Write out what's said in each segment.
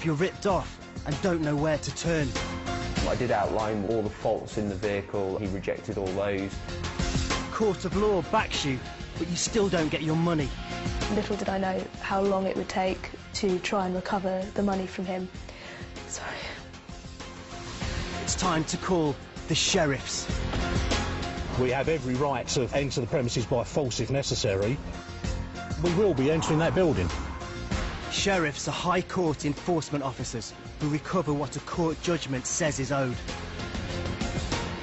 if you're ripped off and don't know where to turn. I did outline all the faults in the vehicle. He rejected all those. Court of law backs you, but you still don't get your money. Little did I know how long it would take to try and recover the money from him. Sorry. It's time to call the sheriffs. We have every right to enter the premises by force if necessary. We will be entering that building. Sheriffs are High Court enforcement officers who recover what a court judgment says is owed.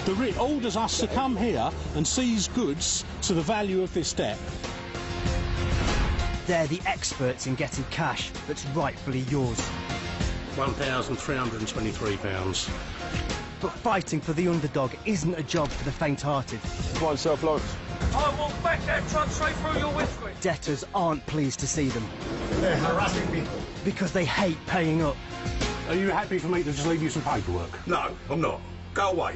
The writ orders us to come here and seize goods to the value of this debt. They're the experts in getting cash that's rightfully yours. £1,323. But fighting for the underdog isn't a job for the faint-hearted. Right, self-loans. I will back that truck straight through your windscreen. Debtors aren't pleased to see them. They're harassing people. Because they hate paying up. Are you happy for me to just leave you some paperwork? No, I'm not. Go away.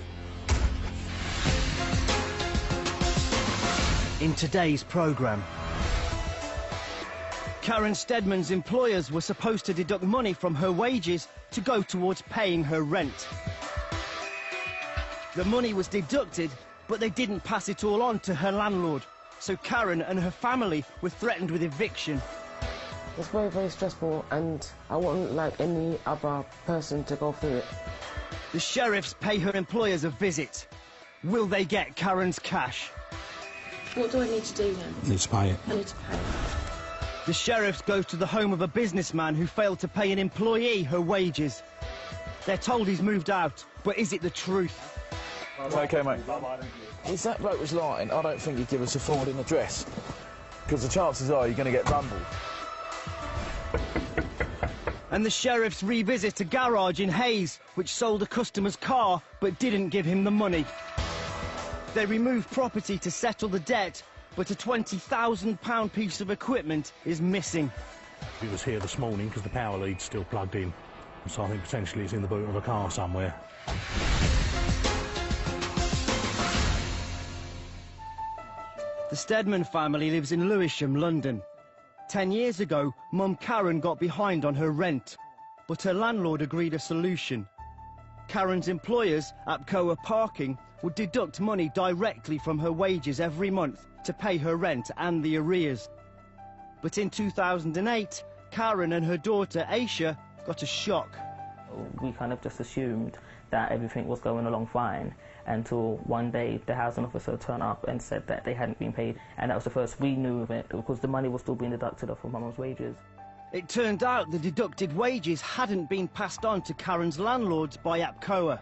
In today's programme, Karen Steadman's employers were supposed to deduct money from her wages to go towards paying her rent. The money was deducted, but they didn't pass it all on to her landlord, so Karen and her family were threatened with eviction. It's very, very stressful, and I wouldn't like any other person to go through it. The sheriffs pay her employers a visit. Will they get Karen's cash? What do I need to do then? Need to pay it. I need to pay. The sheriffs go to the home of a businessman who failed to pay an employee her wages. They're told he's moved out, but is it the truth? Okay, mate. If that bloke was lying, I don't think he'd give us a forwarding address, because the chances are you're going to get bundled. And the sheriffs revisit a garage in Hayes, which sold a customer's car, but didn't give him the money. They remove property to settle the debt, but a £20,000 piece of equipment is missing. He was here this morning because the power lead's still plugged in, so I think potentially it's in the boot of a car somewhere. The Steadman family lives in Lewisham, London. 10 years ago, Mum Karen got behind on her rent, but her landlord agreed a solution. Karen's employers, Apcoa Parking, would deduct money directly from her wages every month to pay her rent and the arrears. But in 2008, Karen and her daughter, Aisha, got a shock. We kind of just assumed that everything was going along fine until one day the housing officer turned up and said that they hadn't been paid, and that was the first we knew of it, because the money was still being deducted off of my mum's wages. It turned out the deducted wages hadn't been passed on to Karen's landlords by Apcoa.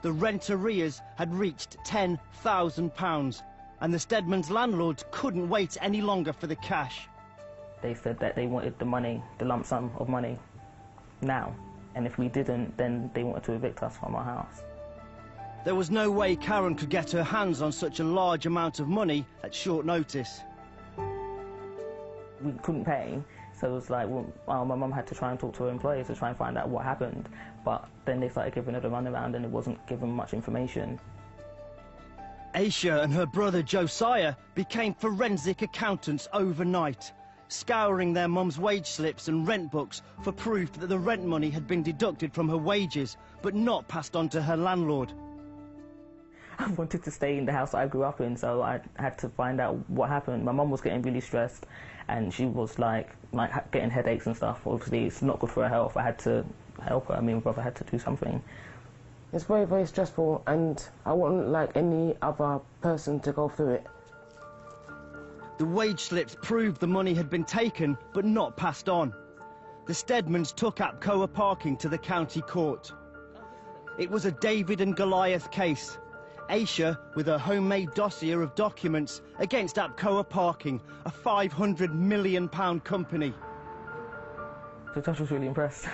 The rent arrears had reached £10,000, and the Steadman's landlords couldn't wait any longer for the cash. They said that they wanted the money, the lump sum of money, now. And if we didn't, then they wanted to evict us from our house. There was no way Karen could get her hands on such a large amount of money at short notice. We couldn't pay, so it was like, well, my mum had to try and talk to her employers to try and find out what happened. But then they started giving her the runaround and it wasn't given much information. Aisha and her brother Josiah became forensic accountants overnight, scouring their mum's wage slips and rent books for proof that the rent money had been deducted from her wages, but not passed on to her landlord. I wanted to stay in the house I grew up in, so I had to find out what happened. My mum was getting really stressed, and she was like getting headaches and stuff. Obviously, it's not good for her health. I had to help her. Me and my brother had to do something. It's very, very stressful, and I wouldn't like any other person to go through it. The wage slips proved the money had been taken, but not passed on. The Steadmans took Apcoa Parking to the county court. It was a David and Goliath case. Aisha, with her homemade dossier of documents, against Apcoa Parking, a £500 million company. The judge was really impressed.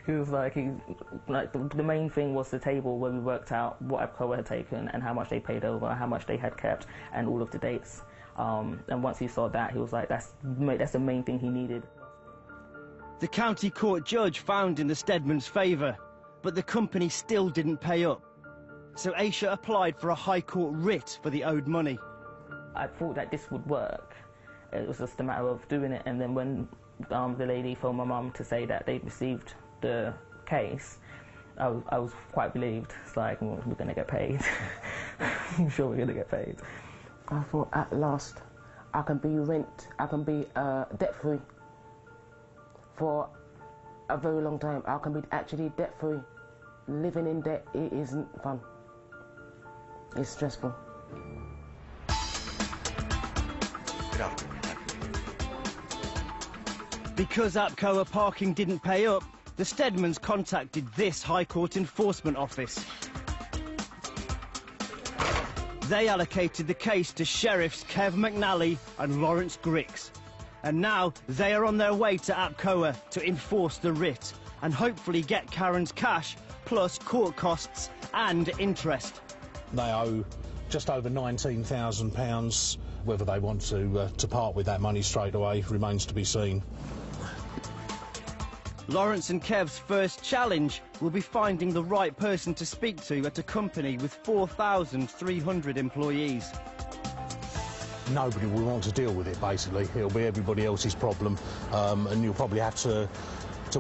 He was like, the main thing was the table where we worked out what Apcoa had taken and how much they paid over, how much they had kept, and all of the dates. And once he saw that, he was like, that's the main thing he needed. The county court judge found in the Steadmans' favour, but the company still didn't pay up. So Aisha applied for a High Court writ for the owed money. I thought that this would work. It was just a matter of doing it, and then when the lady phoned my mum to say that they'd received the case, I was quite relieved. It's like, we're going to get paid. I'm sure we're going to get paid. I thought, at last, I can be debt-free for a very long time. I can be actually debt-free. Living in debt, it isn't fun. It's stressful. Because Apcoa Parking didn't pay up, the Stedmans contacted this High Court enforcement office. They allocated the case to Sheriffs Kev McNally and Lawrence Grix. And now they are on their way to Apcoa to enforce the writ and hopefully get Karen's cash plus court costs and interest. They owe just over £19,000. Whether they want to part with that money straight away remains to be seen. Lawrence and Kev's first challenge will be finding the right person to speak to at a company with 4,300 employees. Nobody will want to deal with it, basically. It'll be everybody else's problem, and you'll probably have to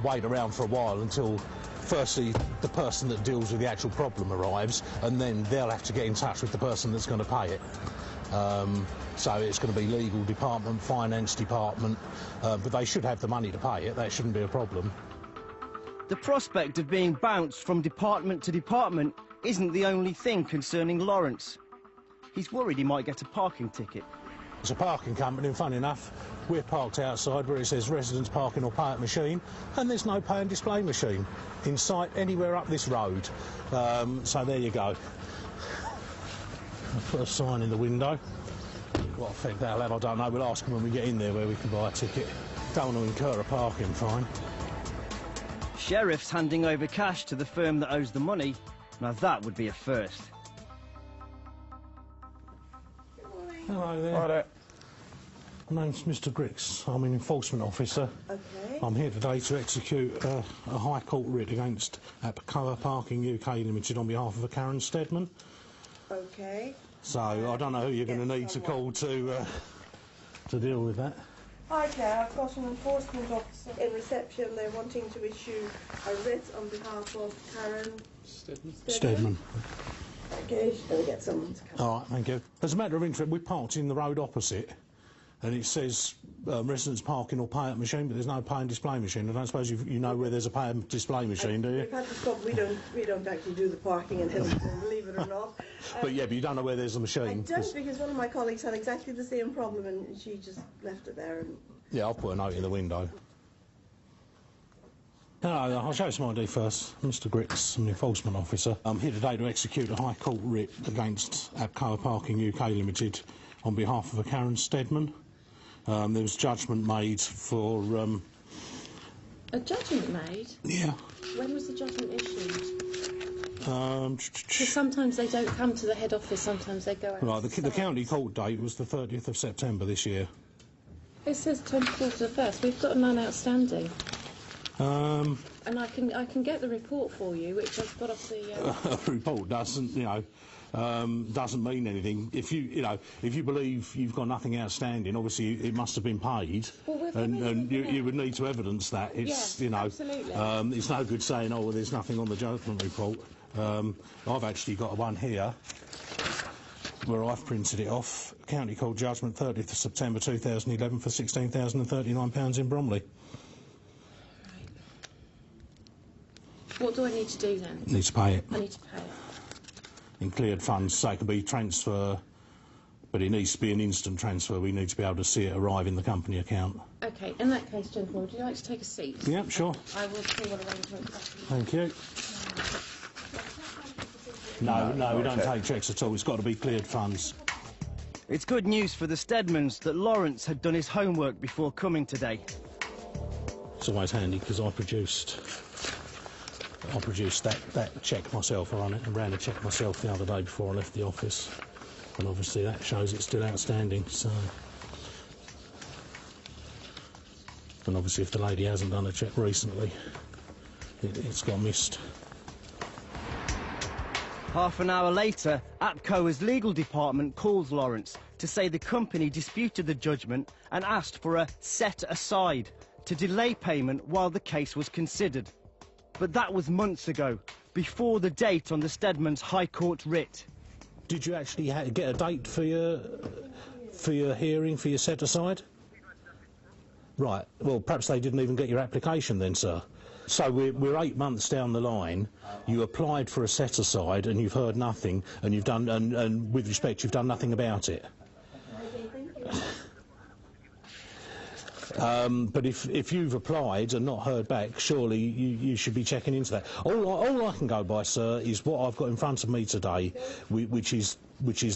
wait around for a while until, firstly, the person that deals with the actual problem arrives, and then they'll have to get in touch with the person that's going to pay it. So it's going to be legal department, finance department, but they should have the money to pay it. That shouldn't be a problem. The prospect of being bounced from department to department isn't the only thing concerning Lawrence. He's worried he might get a parking ticket. It's a parking company, and funny enough, we're parked outside where it says residents parking or pay at machine, and there's no pay and display machine in sight anywhere up this road. So there you go. I'll put a sign in the window. What effect that'll have, I don't know. We'll ask them when we get in there where we can buy a ticket. Don't want to incur a parking fine. Sheriff's handing over cash to the firm that owes the money. Now that would be a first. Hello there. Hi there. My name's Mr. Grix. I'm an enforcement officer. Okay. I'm here today to execute a High Court writ against Apcoa Parking UK Limited on behalf of a Karen Stedman. Okay. So I don't know who you're going to need to call to deal with that. Okay, I've got an enforcement officer in reception. They're wanting to issue a writ on behalf of Karen Stedman. Okay, she's going to get someone to come. All right, thank you. As a matter of interest, we're parked in the road opposite, and it says residents parking or pay at machine, but there's no pay and display machine. I don't suppose you know where there's a pay and display machine, do you? We've had to stop. We don't actually do the parking in Hillsborough, believe it or not. But yeah, but you don't know where there's a machine. I don't, because one of my colleagues had exactly the same problem, and she just left it there. And yeah, I'll put a note in the window. Hello, I'll show you some ID first. Mr. Grix, I'm an enforcement officer. I'm here today to execute a High Court writ against Apcoa Parking UK Limited on behalf of a Karen Stedman. There was judgment made for... A judgment made? Yeah. When was the judgment issued? Because sometimes they don't come to the head office, sometimes they go out. Right, the county court date was the 30th of September this year. It says 24th of the 1st. We've got none outstanding. And I can get the report for you, which I've got off the... A report doesn't, doesn't mean anything. If you believe you've got nothing outstanding, obviously it must have been paid, well, and you would need to evidence that. It's, yes, absolutely. It's no good saying, oh, well, there's nothing on the judgment report. I've actually got one here where I've printed it off. County Court Judgment, 30th of September 2011 for £16,039 in Bromley. What do I need to do then? Need to pay it. I need to pay it. In cleared funds, so it can be transfer, but it needs to be an instant transfer. We need to be able to see it arrive in the company account. OK, in that case, gentlemen, would you like to take a seat? Yeah, sure. I will see what arrangements. Thank you. No, we don't take checks at all. It's got to be cleared funds. It's good news for the Stedmans that Lawrence had done his homework before coming today. It's always handy because I produced that cheque myself. I ran a cheque myself the other day before I left the office, and obviously that shows it's still outstanding. So, and obviously if the lady hasn't done a cheque recently, it's got missed. Half an hour later, Apcoa's legal department calls Lawrence to say the company disputed the judgment and asked for a set aside to delay payment while the case was considered. But that was months ago, before the date on the Stedman's High Court writ. Did you actually get a date for your hearing, for your set-aside? Right, well, perhaps they didn't even get your application then, sir. So we're 8 months down the line, you applied for a set-aside and you've heard nothing, and you've done, and with respect, you've done nothing about it. But if you've applied and not heard back, surely you should be checking into that. All I can go by, sir, is what I've got in front of me today, which is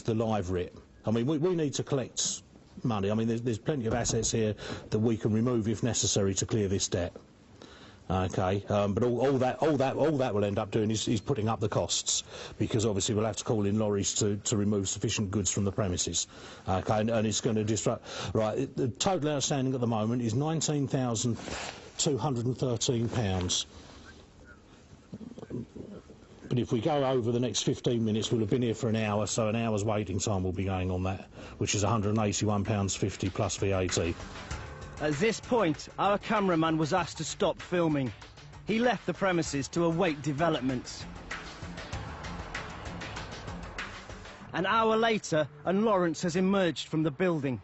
the live writ. I mean, we need to collect money. I mean, there's plenty of assets here that we can remove if necessary to clear this debt. Okay, but all that will end up doing is putting up the costs, because obviously we'll have to call in lorries to remove sufficient goods from the premises. Okay, and it's going to disrupt. Right, the total outstanding at the moment is £19,213. But if we go over the next 15 minutes, we'll have been here for an hour, so an hour's waiting time will be going on that, which is £181.50 plus VAT. At this point, our cameraman was asked to stop filming. He left the premises to await developments. An hour later, and Lawrence has emerged from the building.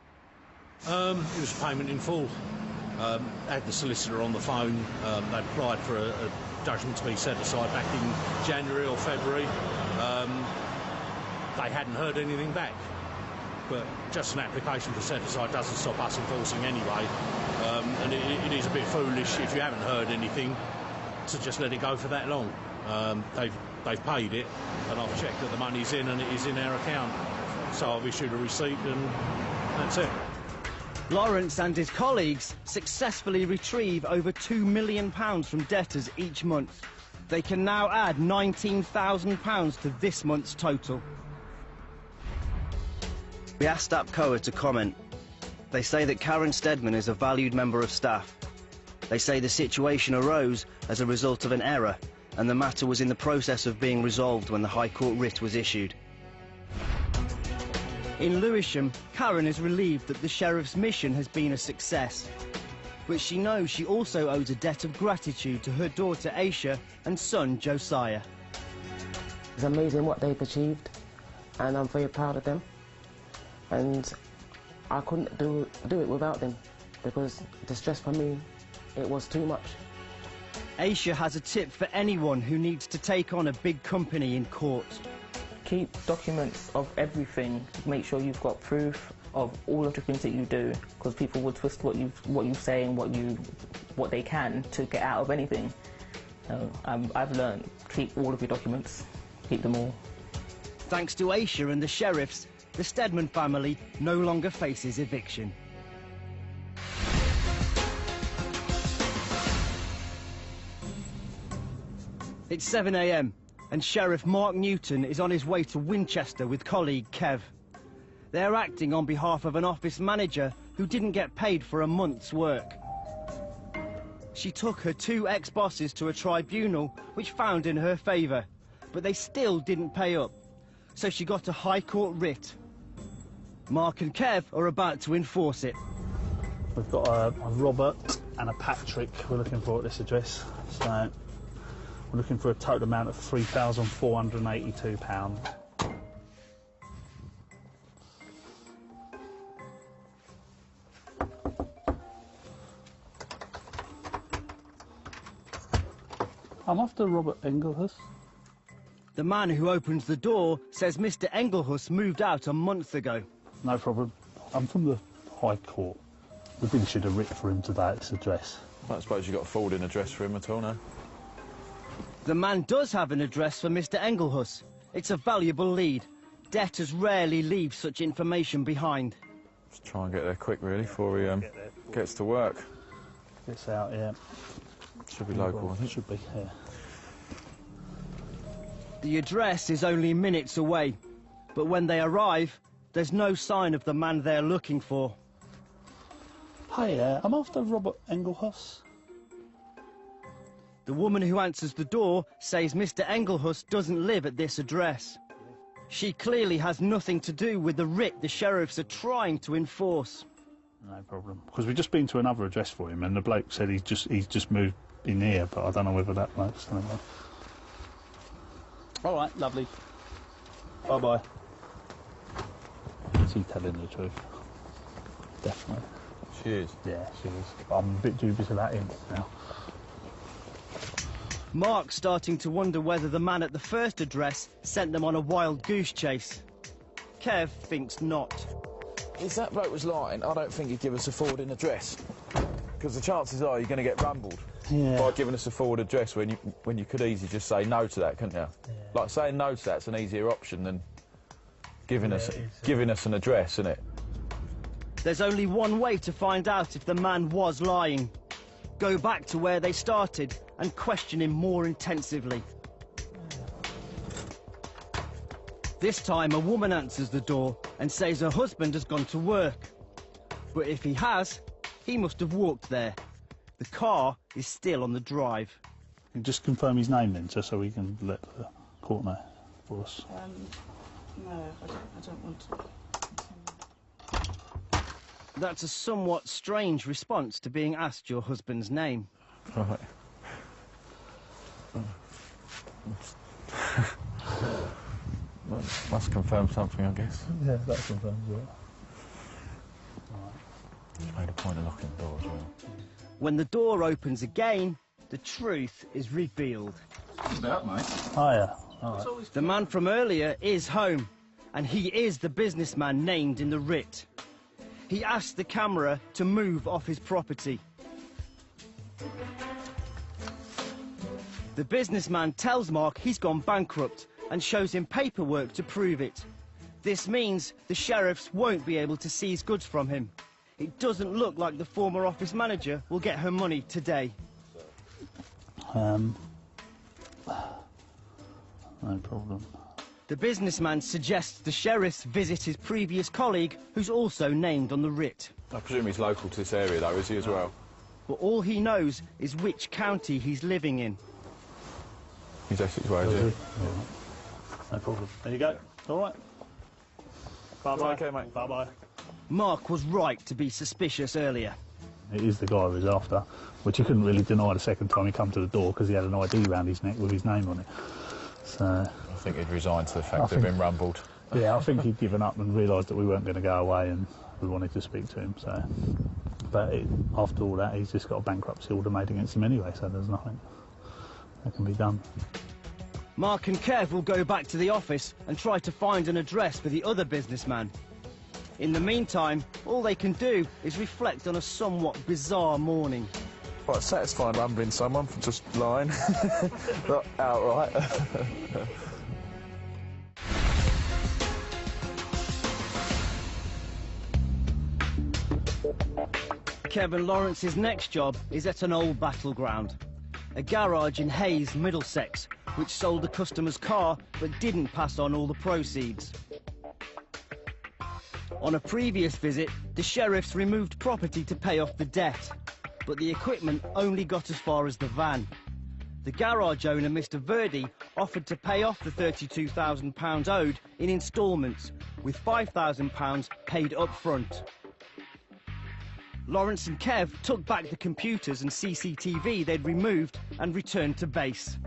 It was payment in full. Had the solicitor on the phone. They applied for a judgment to be set aside back in January or February. They hadn't heard anything back. But just an application for set-aside doesn't stop us enforcing anyway. And it is a bit foolish, if you haven't heard anything, to just let it go for that long. They've paid it, and I've checked that the money's in and it is in our account. So I've issued a receipt and that's it. Lawrence and his colleagues successfully retrieve over £2 million from debtors each month. They can now add £19,000 to this month's total. We asked APCOA to comment. They say that Karen Stedman is a valued member of staff. They say the situation arose as a result of an error, and the matter was in the process of being resolved when the High Court writ was issued. In Lewisham, Karen is relieved that the sheriff's mission has been a success. But she knows she also owes a debt of gratitude to her daughter Aisha and son Josiah. It's amazing what they've achieved, and I'm very proud of them. And I couldn't do it without them, because the stress for me, it was too much. Aisha has a tip for anyone who needs to take on a big company in court. Keep documents of everything. Make sure you've got proof of all of the things that you do, because people will twist what you say and what they can to get out of anything. So, I've learned, keep all of your documents, keep them all. Thanks to Aisha and the sheriffs, the Stedman family no longer faces eviction. It's 7 AM, and Sheriff Mark Newton is on his way to Winchester with colleague Kev. They're acting on behalf of an office manager who didn't get paid for a month's work. She took her 2 ex-bosses to a tribunal which found in her favour, but they still didn't pay up, so she got a High Court writ. Mark and Kev are about to enforce it. We've got a Robert and a Patrick we're looking for at this address. So we're looking for a total amount of £3,482. I'm after Robert Engelhus. The man who opens the door says Mr. Engelhus moved out a month ago. No problem. I'm from the High Court. We've been issued a writ for him today at this address. I don't suppose you've got a forwarding address for him at all, no? The man does have an address for Mr. Engelhus. It's a valuable lead. Debtors rarely leave such information behind. Just try and get there quick, really, before he gets to work. Gets out, yeah. Should be local, I think. Should be, yeah. The address is only minutes away, but when they arrive, there's no sign of the man they're looking for. Hi, I'm after Robert Engelhus. The woman who answers the door says Mr. Engelhus doesn't live at this address. She clearly has nothing to do with the writ the sheriffs are trying to enforce. No problem. Because we've just been to another address for him, and the bloke said he's just moved in here, but I don't know whether that bloke's anyway. All right, lovely. Bye bye. Is he telling the truth? Definitely. She is. Yeah, she is. I'm a bit dubious about him now. Mark's starting to wonder whether the man at the first address sent them on a wild goose chase. Kev thinks not. If that bloke was lying, I don't think he'd give us a forwarding address. Because the chances are you're going to get rumbled by giving us a forward address when you could easily just say no to that, couldn't you? Yeah. Like saying no to that's an easier option than giving us an address, isn't it? There's only one way to find out if the man was lying. Go back to where they started and question him more intensively. This time a woman answers the door and says her husband has gone to work. But if he has, he must have walked there. The car is still on the drive. Can you just confirm his name then, just so we can let the court know for us? No, I don't want to. That's a somewhat strange response to being asked your husband's name. Right. Must confirm something, I guess. Yeah, that confirms it. He's made a point of locking the door as well. When the door opens again, the truth is revealed. What's about, mate? Hiya. All right. The man from earlier is home, and he is the businessman named in the writ. He asked the camera to move off his property. The businessman tells Mark he's gone bankrupt and shows him paperwork to prove it. This means the sheriffs won't be able to seize goods from him. It doesn't look like the former office manager will get her money today. No problem. The businessman suggests the sheriffs visit his previous colleague, who's also named on the writ. I presume he's local to this area, though, is he, as well? But all he knows is which county he's living in. He's Essex way, is he? No problem. There you go. All right. Bye-bye. Okay, mate. Bye-bye. Mark was right to be suspicious earlier. It is the guy who was after, which he couldn't really deny the second time he come to the door because he had an ID round his neck with his name on it. So I think he'd resigned to the fact they'd been rumbled. Yeah, I think he'd given up and realised that we weren't going to go away and we wanted to speak to him. So, but after all that, he's just got a bankruptcy order made against him anyway, so there's nothing that can be done. Mark and Kev will go back to the office and try to find an address for the other businessman. In the meantime, all they can do is reflect on a somewhat bizarre morning. Quite satisfying rumbling someone for just lying. Not outright. Kevin Lawrence's next job is at an old battleground. A garage in Hayes, Middlesex, which sold the customer's car but didn't pass on all the proceeds. On a previous visit, the sheriffs removed property to pay off the debt, but the equipment only got as far as the van. The garage owner, Mr. Verdi, offered to pay off the £32,000 owed in instalments, with £5,000 paid up front. Lawrence and Kev took back the computers and CCTV they'd removed and returned to base.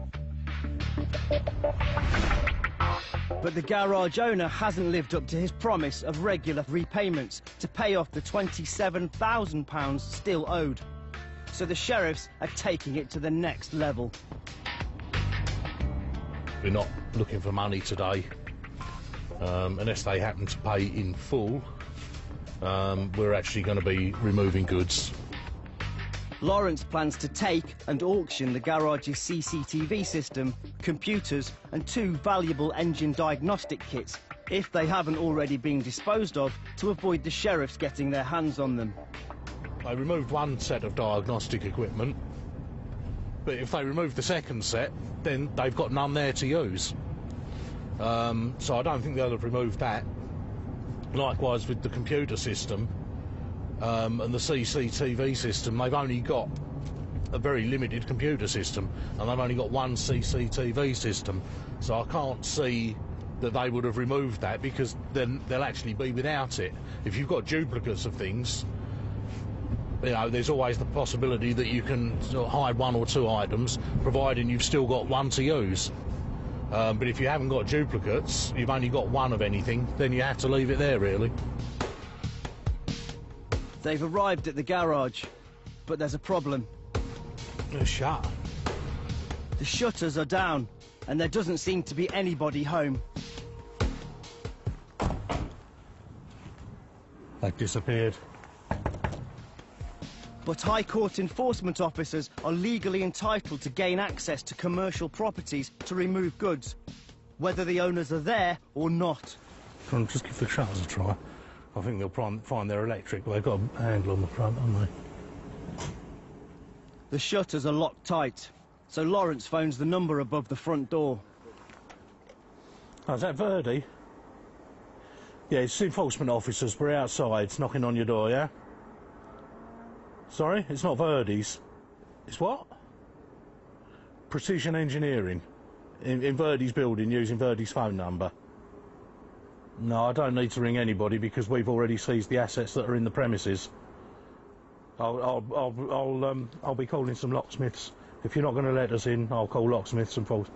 But the garage owner hasn't lived up to his promise of regular repayments to pay off the £27,000 still owed. So the sheriffs are taking it to the next level. We're not looking for money today, unless they happen to pay in full. We're actually going to be removing goods. Lawrence plans to take and auction the garage's CCTV system, computers and 2 valuable engine diagnostic kits, if they haven't already been disposed of, to avoid the sheriffs getting their hands on them. They removed one set of diagnostic equipment, but if they remove the second set, then they've got none there to use. So I don't think they'll have removed that. Likewise with the computer system and the CCTV system, they've only got a very limited computer system and they've only got one CCTV system. So I can't see that they would have removed that, because then they'll actually be without it. If you've got duplicates of things, you know, there's always the possibility that you can sort of hide 1 or 2 items, providing you've still got 1 to use. But if you haven't got duplicates, you've only got 1 of anything, then you have to leave it there, really. They've arrived at the garage, but there's a problem. It's shut. The shutters are down, and there doesn't seem to be anybody home. They've disappeared. But High Court enforcement officers are legally entitled to gain access to commercial properties to remove goods, whether the owners are there or not. Can I just give the shutters a try? I think they'll find they're electric, but they've got a handle on the front, haven't they? The shutters are locked tight, so Lawrence phones the number above the front door. Oh, is that Verdi? Yeah, it's enforcement officers. We're outside, it's knocking on your door, yeah? Sorry? It's not Verdi's. It's what? Precision Engineering. In Verdi's building, using Verdi's phone number. No, I don't need to ring anybody because we've already seized the assets that are in the premises. I'll be calling some locksmiths. If you're not going to let us in, I'll call locksmiths and false.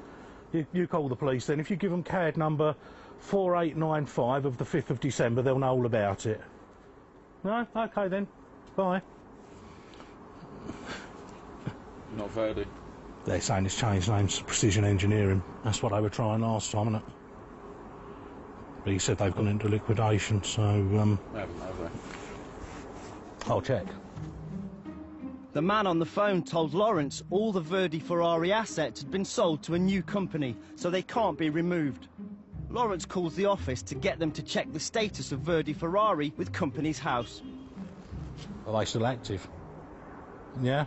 You call the police then. If you give them CAD number 4895 of the 5th of December, they'll know all about it. No? OK then. Bye. Not Verdi. They're saying it's changed names to Precision Engineering. That's what they were trying last time, isn't it? But he said they've gone into liquidation, so... They haven't, have they? I'll check. The man on the phone told Lawrence all the Verdi Ferrari assets had been sold to a new company, so they can't be removed. Lawrence calls the office to get them to check the status of Verdi Ferrari with Company's House. Are they still active? Yeah?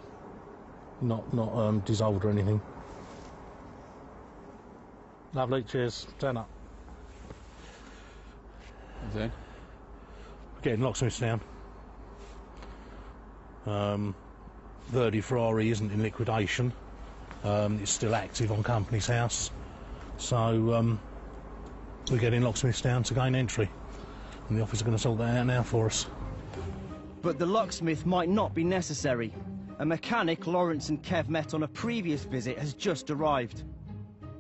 Not dissolved or anything? Lovely, cheers. Turn up. Okay. Getting locksmiths down. Verdi Ferrari isn't in liquidation. It's still active on Company's House. So we're getting locksmiths down to gain entry. And the office are going to sort that out now for us. But the locksmith might not be necessary. A mechanic Lawrence and Kev met on a previous visit has just arrived.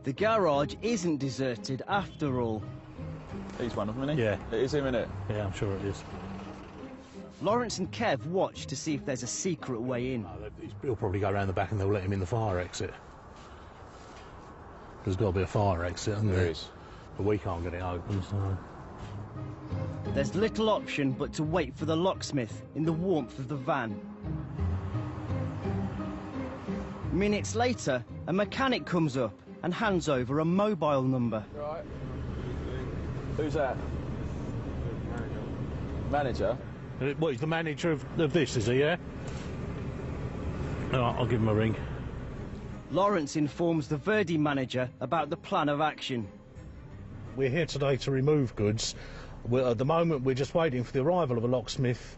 The garage isn't deserted after all. He's one of them, isn't he? Yeah. It is him, isn't it? Yeah, I'm sure it is. Lawrence and Kev watch to see if there's a secret way in. No, he'll probably go around the back and they'll let him in the fire exit. There's got to be a fire exit, hasn't there? There is. But we can't get it open, so... There's little option but to wait for the locksmith in the warmth of the van. Minutes later, a mechanic comes up and hands over a mobile number. Right. Who's that? Manager? What, he's the manager of this, is he, yeah? All right, I'll give him a ring. Lawrence informs the Verdi manager about the plan of action. We're here today to remove goods. At the moment, we're just waiting for the arrival of a locksmith,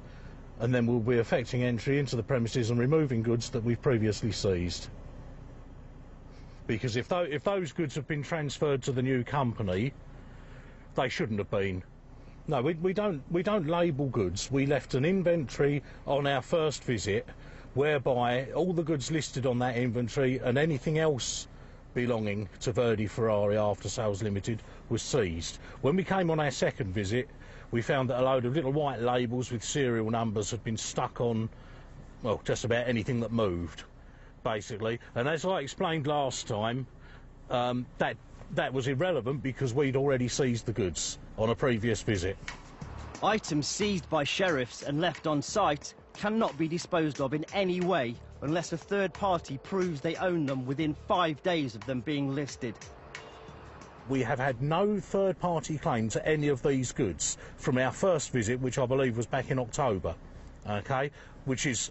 and then we'll be effecting entry into the premises and removing goods that we've previously seized. Because if those goods have been transferred to the new company, they shouldn't have been. No, we don't label goods. We left an inventory on our first visit, whereby all the goods listed on that inventory and anything else belonging to Verdi Ferrari After Sales Limited was seized. When we came on our second visit, we found that a load of little white labels with serial numbers had been stuck on, well, just about anything that moved, basically. And as I explained last time, that was irrelevant because we'd already seized the goods on a previous visit. Items seized by sheriffs and left on site cannot be disposed of in any way unless a third party proves they own them within 5 days of them being listed. We have had no third-party claim to any of these goods from our first visit, which I believe was back in October, okay, which is,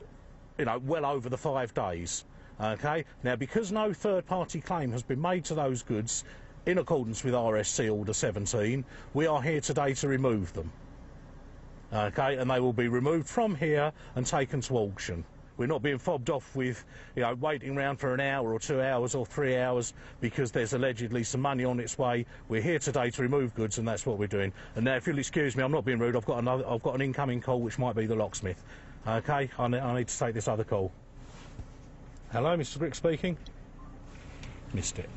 you know, well over the 5 days, okay. Now, because no third-party claim has been made to those goods in accordance with RSC Order 17, we are here today to remove them, okay, and they will be removed from here and taken to auction. We're not being fobbed off with, you know, waiting around for an hour or 2 hours or 3 hours because there's allegedly some money on its way. We're here today to remove goods, and that's what we're doing. And now, if you'll excuse me, I'm not being rude. I've got an incoming call, which might be the locksmith. Okay, I need to take this other call. Hello, Mr. Brick speaking. Missed it.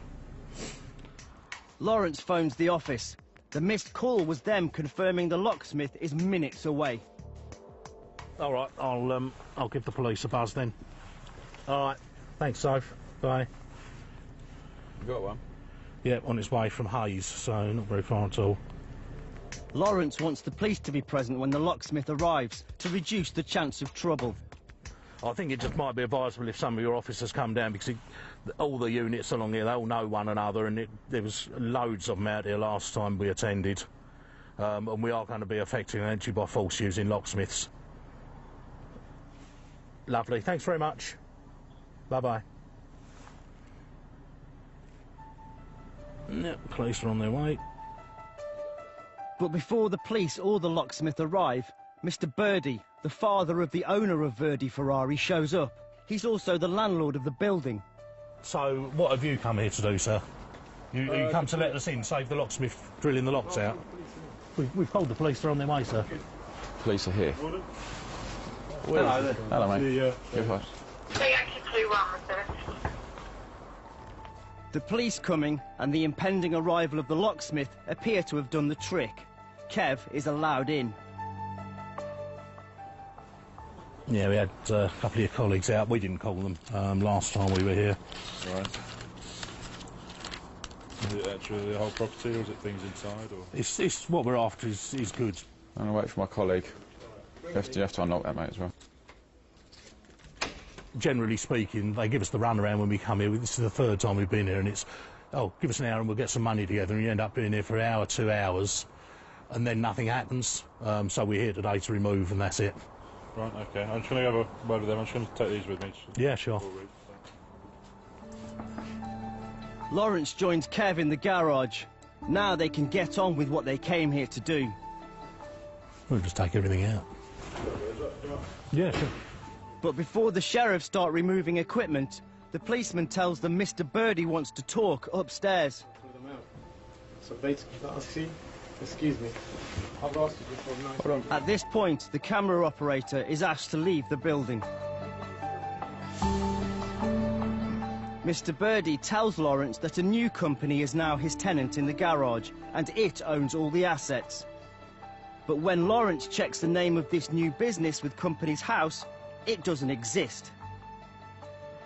Lawrence phones the office. The missed call was them confirming the locksmith is minutes away. All right, I'll give the police a buzz then. All right, thanks, Soph. Bye. You got one? Yeah, on its way from Hayes, so not very far at all. Lawrence wants the police to be present when the locksmith arrives to reduce the chance of trouble. I think it just might be advisable if some of your officers come down, because all the units along here, they all know one another, and there was loads of them out here last time we attended. And we are going to be affecting an entry by force using locksmiths. Lovely, thanks very much. Bye-bye. Yep, police are on their way. But before the police or the locksmith arrive, Mr. Birdie, the father of the owner of Verdi Ferrari, shows up. He's also the landlord of the building. So, what have you come here to do, sir? You come to let us in, save the locksmith drilling the locks out? We've told the police they're on their way, sir. Police are here. Hello there. Hello, mate. Yeah. The police coming and the impending arrival of the locksmith appear to have done the trick. Kev is allowed in. Yeah, we had a couple of your colleagues out. We didn't call them last time we were here. Right. Is it actually the whole property, or is it things inside? Or? It's what we're after is good. I'm going to wait for my colleague. You have to unlock that, mate, as well. Generally speaking, they give us the runaround when we come here. This is the third time we've been here, and it's, oh, give us an hour and we'll get some money together, and you end up being here for an hour, 2 hours, and then nothing happens. So we're here today to remove, and that's it. Right, OK. I'm just going to have a word with them. I'm just going to take these with me. Yeah, sure. Lawrence joins Kev in the garage. Now they can get on with what they came here to do. We'll just take everything out. Yeah, sure. But before the sheriff start removing equipment, the policeman tells them Mr. Birdie wants to talk upstairs. So basically, excuse me, I've asked you before. Nice. At this point, the camera operator is asked to leave the building. Mr. Birdie tells Lawrence that a new company is now his tenant in the garage, and it owns all the assets. But when Lawrence checks the name of this new business with Company's House, it doesn't exist.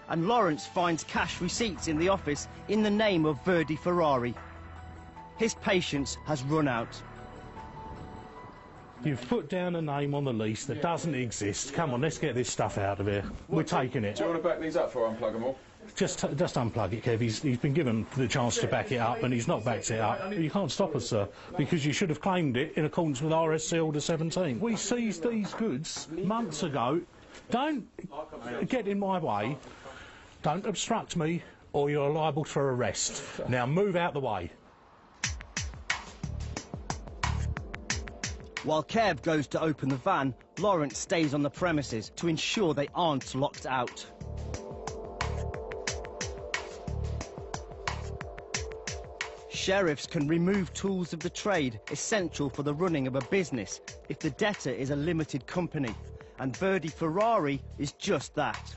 And Lawrence finds cash receipts in the office in the name of Verdi Ferrari. His patience has run out. You've put down a name on the lease that doesn't exist. Come on, let's get this stuff out of here. We're taking it. Do you want to back these up before I unplug them all? Just unplug it, Kev. He's been given the chance to back it up, and he's not backed it up. You can't stop us, sir, because you should have claimed it in accordance with RSC Order 17. We seized these goods months ago. Don't get in my way. Don't obstruct me, or you're liable for arrest. Now move out the way. While Kev goes to open the van, Lawrence stays on the premises to ensure they aren't locked out. Sheriffs can remove tools of the trade essential for the running of a business if the debtor is a limited company, and Verdi Ferrari is just that.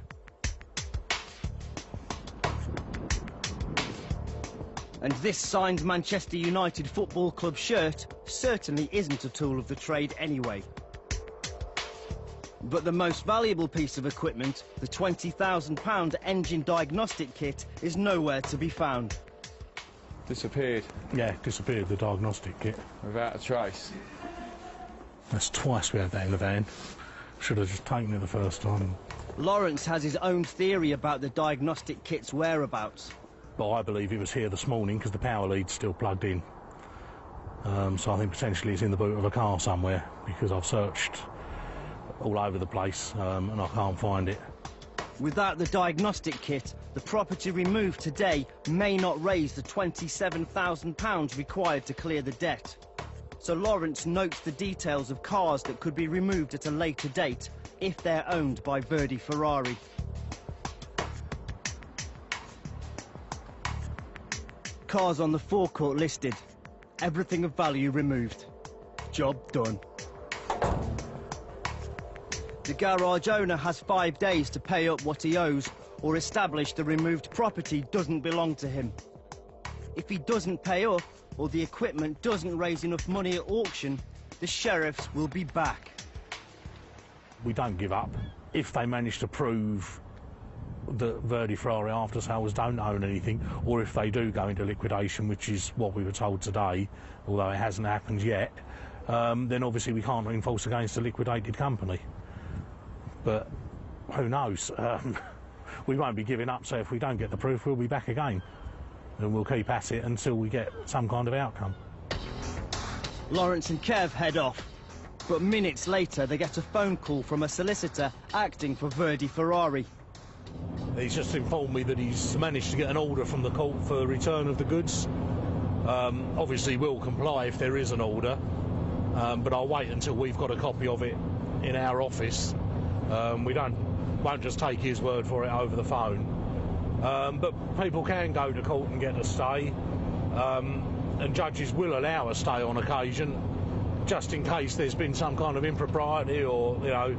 And this signed Manchester United Football Club shirt certainly isn't a tool of the trade anyway. But the most valuable piece of equipment, the £20,000 engine diagnostic kit, is nowhere to be found. Disappeared. Yeah, disappeared, the diagnostic kit. Without a trace. That's twice we had that in the van. Should have just taken it the first time. Lawrence has his own theory about the diagnostic kit's whereabouts. But I believe it was here this morning because the power lead's still plugged in. So I think potentially it's in the boot of a car somewhere, because I've searched all over the place and I can't find it. Without the diagnostic kit, the property removed today may not raise the £27,000 required to clear the debt. So Lawrence notes the details of cars that could be removed at a later date if they're owned by Verdi Ferrari. Cars on the forecourt listed. Everything of value removed. Job done. The garage owner has 5 days to pay up what he owes or establish the removed property doesn't belong to him. If he doesn't pay up or the equipment doesn't raise enough money at auction, the sheriffs will be back. We don't give up. If they manage to prove that Verdi Ferrari after sales don't own anything, or if they do go into liquidation, which is what we were told today, although it hasn't happened yet, then obviously we can't enforce against a liquidated company. But who knows? We won't be giving up, so if we don't get the proof, we'll be back again. And we'll keep at it until we get some kind of outcome. Lawrence and Kev head off, but minutes later they get a phone call from a solicitor acting for Verdi Ferrari. He's just informed me that he's managed to get an order from the court for return of the goods. Obviously we'll comply if there is an order, but I'll wait until we've got a copy of it in our office. We won't just take his word for it over the phone. But people can go to court and get a stay, and judges will allow a stay on occasion, just in case there's been some kind of impropriety or, you know,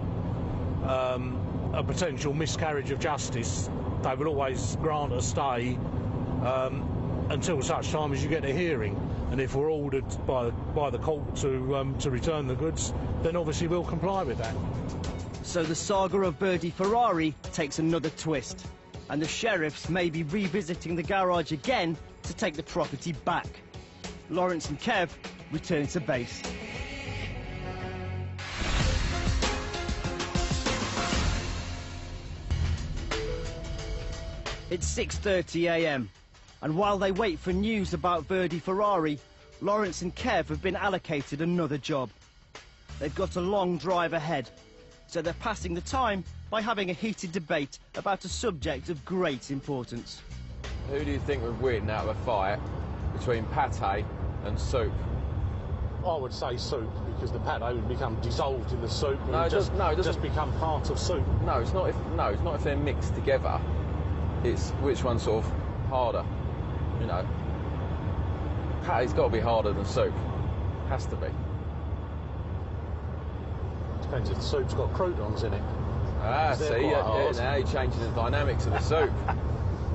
a potential miscarriage of justice. They will always grant a stay until such time as you get a hearing. And if we're ordered by the court to return the goods, then obviously we'll comply with that. So the saga of Verdi Ferrari takes another twist, and the sheriffs may be revisiting the garage again to take the property back. Lawrence and Kev return to base. It's 6:30 a.m, and while they wait for news about Verdi Ferrari, Lawrence and Kev have been allocated another job. They've got a long drive ahead, so they're passing the time by having a heated debate about a subject of great importance. Who do you think would win out of a fight between pate and soup? I would say soup, because the pate would become dissolved in the soup and No, it doesn't just become part of soup. No, it's not if they're mixed together. It's which one's sort of harder, you know. Pate's got to be harder than soup. Has to be. Depends if the soup's got croutons in it. Ah, see, now you're changing the dynamics of the soup.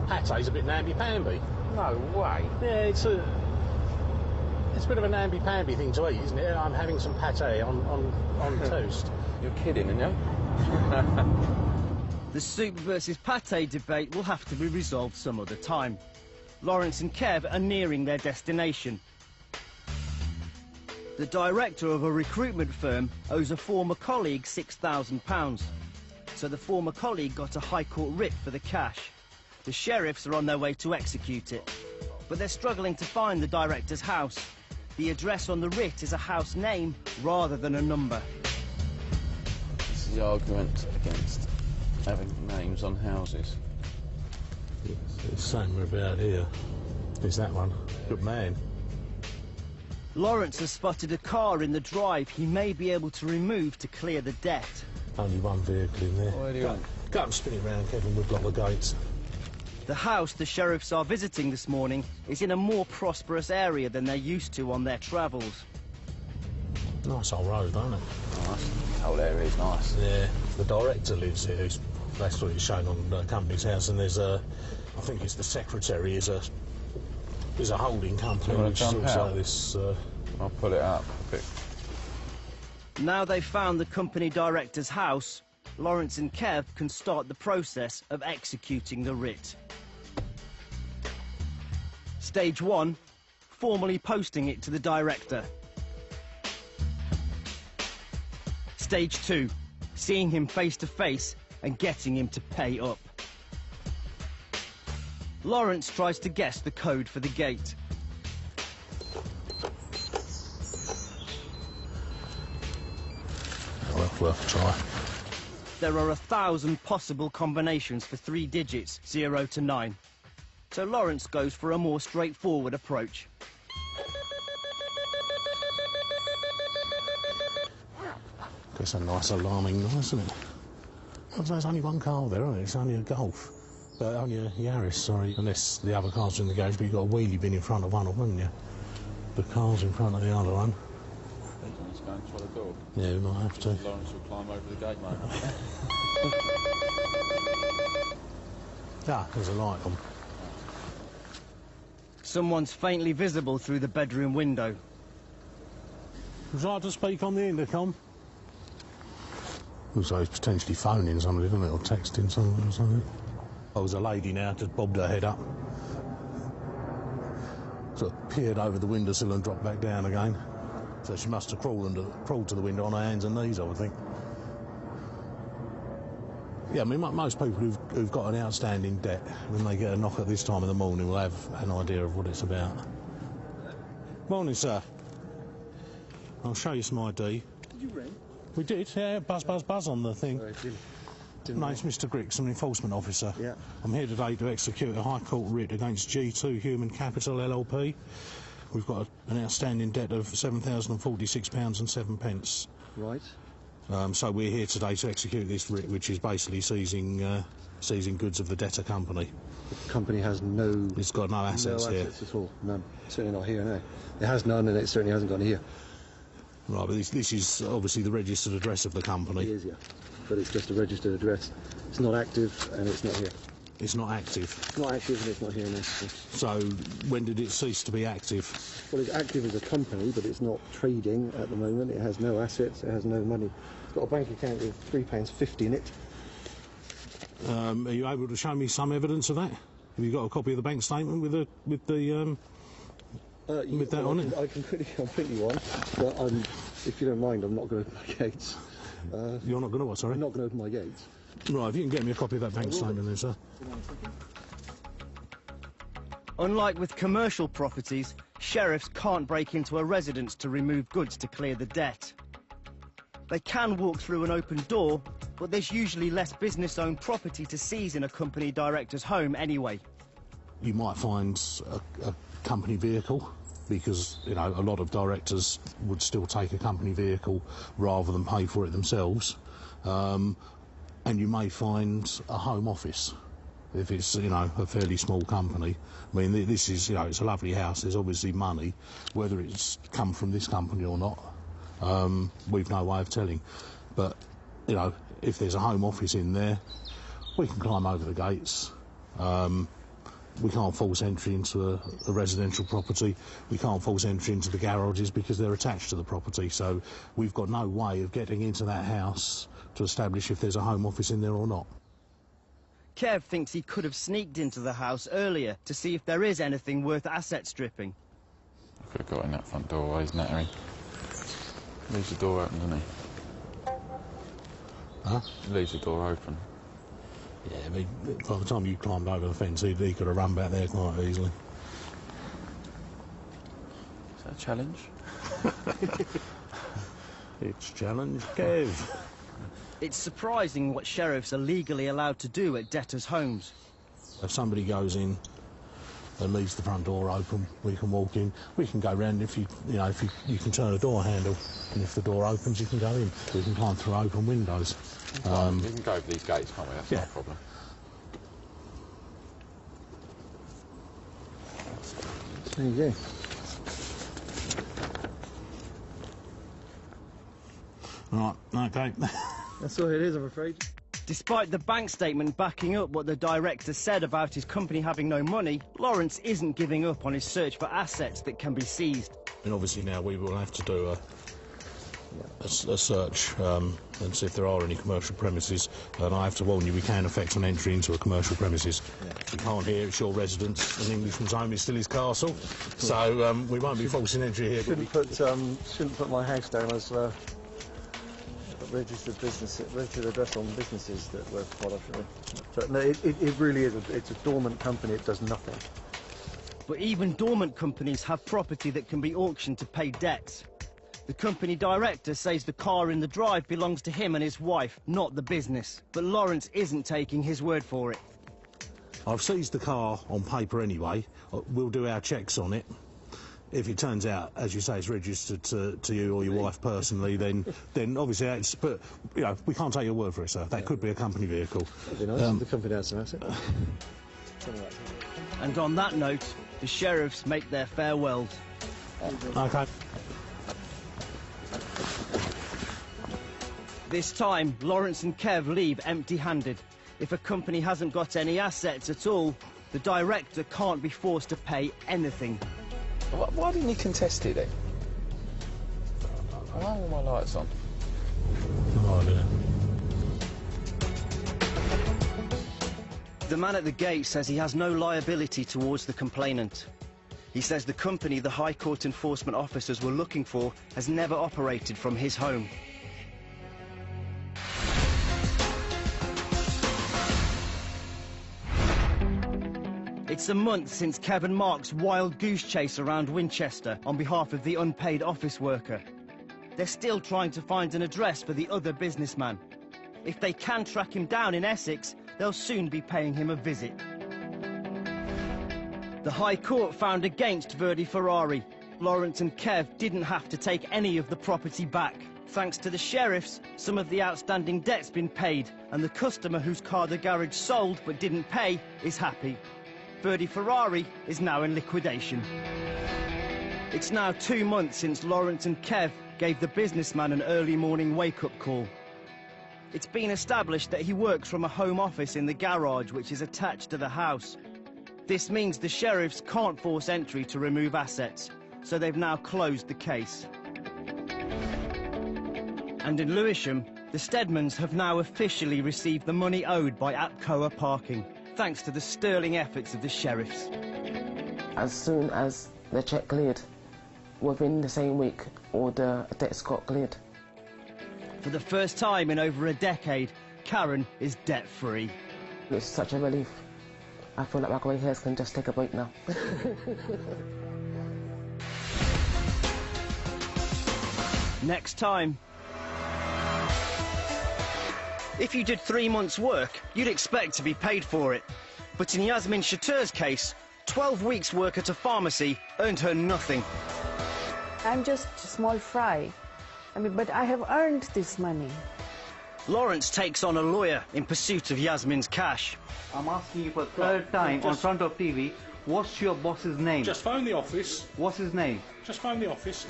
Pate's a bit namby-pamby. No way. Yeah, it's a bit of a namby-pamby thing to eat, isn't it? I'm having some pate on toast. You're kidding, aren't you? The soup versus pate debate will have to be resolved some other time. Lawrence and Kev are nearing their destination. The director of a recruitment firm owes a former colleague £6,000. So the former colleague got a High Court writ for the cash. The sheriffs are on their way to execute it, but they're struggling to find the director's house. The address on the writ is a house name rather than a number. This is the argument against having names on houses. It's the same about here. It's that one. Good man. Lawrence has spotted a car in the drive he may be able to remove to clear the debt. Only one vehicle in there. Where do you want? Go and spin it round, Kevin. We've got the gates. The house the sheriffs are visiting this morning is in a more prosperous area than they're used to on their travels. Nice old road, isn't it? Nice. The whole area is nice. Yeah. The director lives here. That's what it's shown on the company's house, and there's a, I think it's the secretary is a holding company which sorts out this. I'll pull it up a bit. Now they've found the company director's house, Lawrence and Kev can start the process of executing the writ. Stage 1, formally posting it to the director. Stage 2, seeing him face to face and getting him to pay up. Lawrence tries to guess the code for the gate. Worth a try. There are 1,000 possible combinations for 3 digits, 0 to 9. So Lawrence goes for a more straightforward approach. That's a nice alarming noise, isn't it? There's only one car there, isn't it? It's only a Golf. Only a Yaris, sorry. Unless the other cars are in the garage, but you've got a wheelie bin in front of one of them, haven't you? The car's in front of the other one. go and try the door? Yeah, we might have to. Lawrence will climb over the gate, mate. Ah, there's a light on. Someone's faintly visible through the bedroom window. Would you like to speak on the intercom? Also, he's potentially phoning somebody, isn't it, or texting someone or something. Oh, there's a lady now, just bobbed her head up. Sort of peered over the windowsill and dropped back down again. So she must have crawled to the window on her hands and knees, I would think. Yeah, I mean, most people who've got an outstanding debt, when they get a knock at this time of the morning, will have an idea of what it's about. Morning, sir. I'll show you some ID. Did you ring? We did, yeah, buzz on the thing. Didn't My name's Mr. Griggs, I'm an enforcement officer. Yeah. I'm here today to execute a High Court writ against G2 Human Capital LLP. We've got an outstanding debt of £7,046 and 7 pence. Right. So we're here today to execute this writ, which is basically seizing goods of the debtor company. The company has no... It's got no assets here. No assets at all. None. Certainly not here, no. It has none, and it certainly hasn't got here. Right, but this is obviously the registered address of the company. It is, yeah. But it's just a registered address. It's not active, and it's not here. It's not active? It's not active, and it's not here now. So, when did it cease to be active? Well, it's active as a company, but it's not trading at the moment. It has no assets, it has no money. It's got a bank account with £3.50 in it. Are you able to show me some evidence of that? Have you got a copy of the bank statement with that on it? I can print you one, but if you don't mind, I'm not going to open my gates. You're not going to what, sorry? I'm not going to open my gates. Right, if you can get me a copy of that bank statement then, sir. Unlike with commercial properties, sheriffs can't break into a residence to remove goods to clear the debt. They can walk through an open door, but there's usually less business-owned property to seize in a company director's home anyway. You might find a company vehicle, because, you know, a lot of directors would still take a company vehicle rather than pay for it themselves. And you may find a home office, if it's, you know, a fairly small company. I mean, this is, you know, it's a lovely house, there's obviously money. Whether it's come from this company or not, we've no way of telling. But, you know, if there's a home office in there, we can climb over the gates. We can't force entry into a residential property. We can't force entry into the garages because they're attached to the property. So we've got no way of getting into that house to establish if there's a home office in there or not. Kev thinks he could have sneaked into the house earlier to see if there is anything worth asset stripping. I could have got in that front doorway, isn't that, Harry? Leaves the door open, doesn't he? Huh? He leaves the door open. Yeah, I mean, by the time you climbed over the fence, he could have run back there quite easily. Is that a challenge? It's challenge Kev. It's surprising what sheriffs are legally allowed to do at debtors' homes. If somebody goes in and leaves the front door open, we can walk in. We can go round if you can turn a door handle, and if the door opens, you can go in. We can climb through open windows. We can go over these gates, can't we? That's not a problem. There you go. Right, okay. That's all it is, I'm afraid. Despite the bank statement backing up what the director said about his company having no money, Lawrence isn't giving up on his search for assets that can be seized. And obviously now we will have to do a search and see if there are any commercial premises. And I have to warn you, we can effect an entry into a commercial premises. Yeah. You can't hear it's your residence. An Englishman's home is still his castle. So we won't be forcing entry here. Shouldn't put my house down as registered address on businesses that were quite often. But no, it really is. It's a dormant company. It does nothing. But even dormant companies have property that can be auctioned to pay debts. The company director says the car in the drive belongs to him and his wife, not the business. But Lawrence isn't taking his word for it. I've seized the car on paper anyway. We'll do our checks on it. If it turns out, as you say, it's registered to you or your wife personally, then obviously it's... But, you know, we can't take your word for it, sir. That could be a company vehicle. That'd be nice. The company has some asset. And on that note, the sheriffs make their farewells. Okay. This time, Lawrence and Kev leave empty-handed. If a company hasn't got any assets at all, the director can't be forced to pay anything. Why didn't he contest it then? Why are all my lights on? No idea. The man at the gate says he has no liability towards the complainant. He says the company the High Court enforcement officers were looking for has never operated from his home. It's a month since Kevin Mark's wild goose chase around Winchester on behalf of the unpaid office worker. They're still trying to find an address for the other businessman. If they can track him down in Essex, they'll soon be paying him a visit. The High Court found against Verdi Ferrari. Lawrence and Kev didn't have to take any of the property back. Thanks to the sheriffs, some of the outstanding debt's been paid, and the customer whose car the garage sold but didn't pay is happy. Verdi Ferrari is now in liquidation. It's now 2 months since Lawrence and Kev gave the businessman an early morning wake-up call. It's been established that he works from a home office in the garage which is attached to the house. This means the sheriffs can't force entry to remove assets, so they've now closed the case. And in Lewisham, the Stedmans have now officially received the money owed by Apcoa Parking, thanks to the sterling efforts of the sheriffs. As soon as the cheque cleared, within the same week, all the debts got cleared. For the first time in over a decade, Karen is debt-free. It's such a relief. I feel like my grey hairs can just take a break now. Next time. If you did 3 months' work, you'd expect to be paid for it. But in Yasmin Shatur's case, 12 weeks' work at a pharmacy earned her nothing. I'm just a small fry. But I have earned this money. Lawrence takes on a lawyer in pursuit of Yasmin's cash. I'm asking you for the third time on front of TV, what's your boss's name? Just phone the office. What's his name? Just phone the office.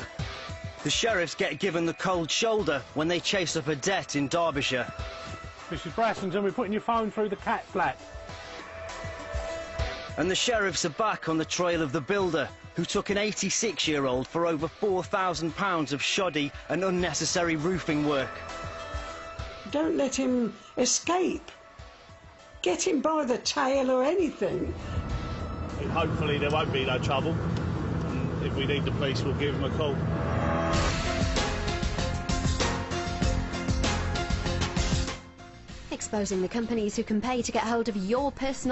The sheriffs get given the cold shoulder when they chase up a debt in Derbyshire. Mrs. Brassington, we're putting your phone through the cat flap. And the sheriffs are back on the trail of the builder who took an 86-year-old for over £4,000 of shoddy and unnecessary roofing work. Don't let him escape. Get him by the tail or anything. Hopefully there won't be no trouble. And if we need the police, we'll give them a call. Exposing the companies who can pay to get hold of your personal